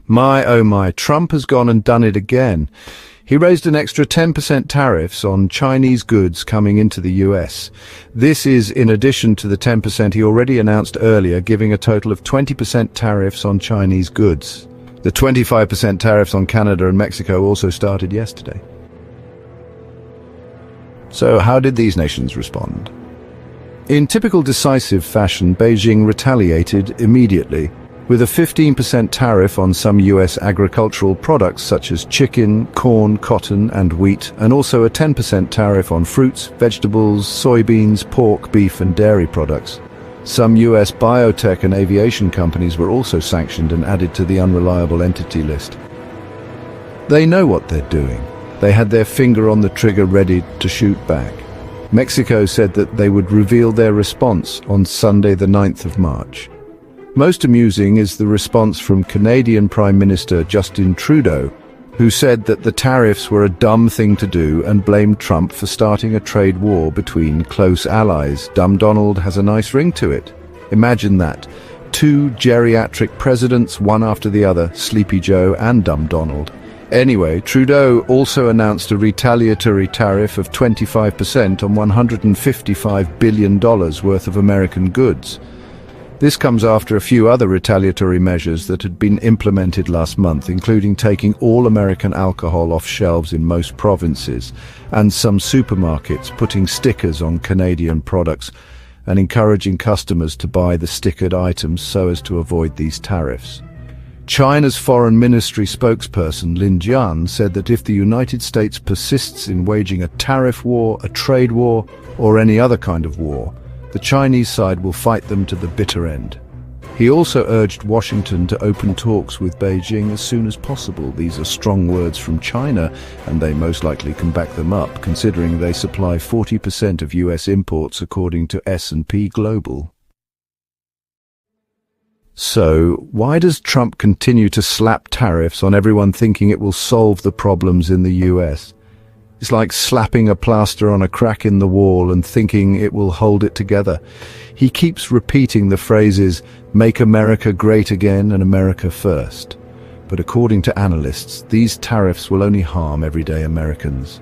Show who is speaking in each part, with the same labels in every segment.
Speaker 1: My, oh my, Trump has gone and done it again. He raised an extra 10% tariffs on Chinese goods coming into the US. This is in addition to the 10% he already announced earlier, giving a total of 20% tariffs on Chinese goods. The 25% tariffs on Canada and Mexico also started yesterday. So how did these nations respond? In typical decisive fashion, Beijing retaliated immediately, with a 15% tariff on some US agricultural products such as chicken, corn, cotton, and wheat, and also a 10% tariff on fruits, vegetables, soybeans, pork, beef, and dairy products. Some US biotech and aviation companies were also sanctioned and added to the unreliable entity list. They know what they're doing. They had their finger on the trigger ready to shoot back. Mexico said that they would reveal their response on Sunday the 9th of March. Most amusing is the response from Canadian Prime Minister Justin Trudeau, who said that the tariffs were a dumb thing to do and blamed Trump for starting a trade war between close allies. Dumb Donald has a nice ring to it. Imagine that. Two geriatric presidents, one after the other, Sleepy Joe and Dumb Donald. Anyway, Trudeau also announced a retaliatory tariff of 25% on $155 billion worth of American goods. This comes after a few other retaliatory measures that had been implemented last month, including taking all American alcohol off shelves in most provinces, and some supermarkets putting stickers on Canadian products and encouraging customers to buy the stickered items so as to avoid these tariffs. China's Foreign Ministry spokesperson Lin Jian said that if the United States persists in waging a tariff war, a trade war, or any other kind of war, the Chinese side will fight them to the bitter end. He also urged Washington to open talks with Beijing as soon as possible. These are strong words from China, and they most likely can back them up, considering they supply 40% of US imports according to S&P Global. So, why does Trump continue to slap tariffs on everyone thinking it will solve the problems in the US? It's like slapping a plaster on a crack in the wall and thinking it will hold it together. He keeps repeating the phrases, "Make America great again" and "America first." But according to analysts, these tariffs will only harm everyday Americans.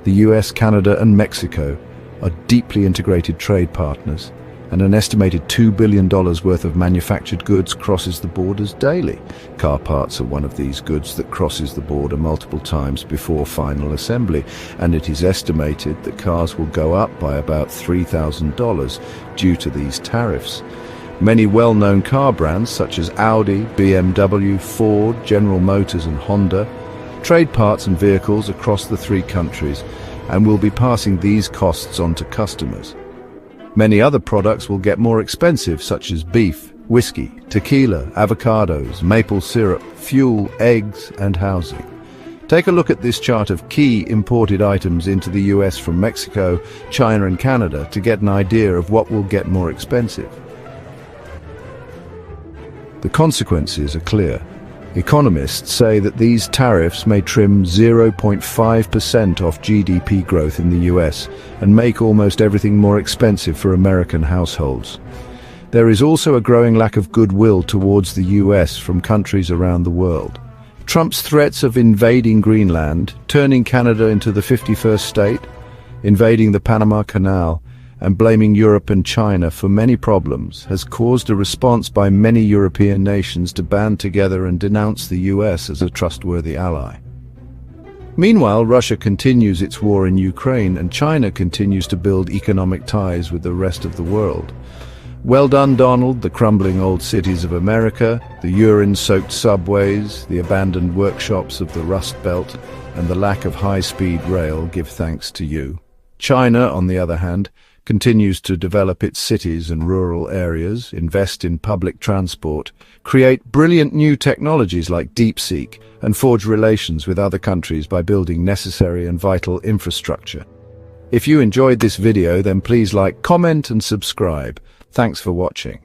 Speaker 1: The US, Canada, and Mexico are deeply integrated trade partners, and an estimated $2 billion worth of manufactured goods crosses the borders daily. Car parts are one of these goods that crosses the border multiple times before final assembly, and it is estimated that cars will go up by about $3,000 due to these tariffs. Many well-known car brands such as Audi, BMW, Ford, General Motors, and Honda trade parts and vehicles across the three countries and will be passing these costs on to customers. Many other products will get more expensive, such as beef, whiskey, tequila, avocados, maple syrup, fuel, eggs, and housing. Take a look at this chart of key imported items into the US from Mexico, China, and Canada to get an idea of what will get more expensive. The consequences are clear. Economists say that these tariffs may trim 0.5% off GDP growth in the US and make almost everything more expensive for American households. There is also a growing lack of goodwill towards the US from countries around the world. Trump's threats of invading Greenland, turning Canada into the 51st state, invading the Panama Canal, and blaming Europe and China for many problems has caused a response by many European nations to band together and denounce the US as a trustworthy ally. Meanwhile, Russia continues its war in Ukraine, and China continues to build economic ties with the rest of the world. Well done, Donald. The crumbling old cities of America, the urine-soaked subways, the abandoned workshops of the Rust Belt, and the lack of high-speed rail give thanks to you. China, on the other hand, continues to develop its cities and rural areas, invest in public transport, create brilliant new technologies like DeepSeek, and forge relations with other countries by building necessary and vital infrastructure. If you enjoyed this video, then please like, comment, and subscribe. Thanks for watching.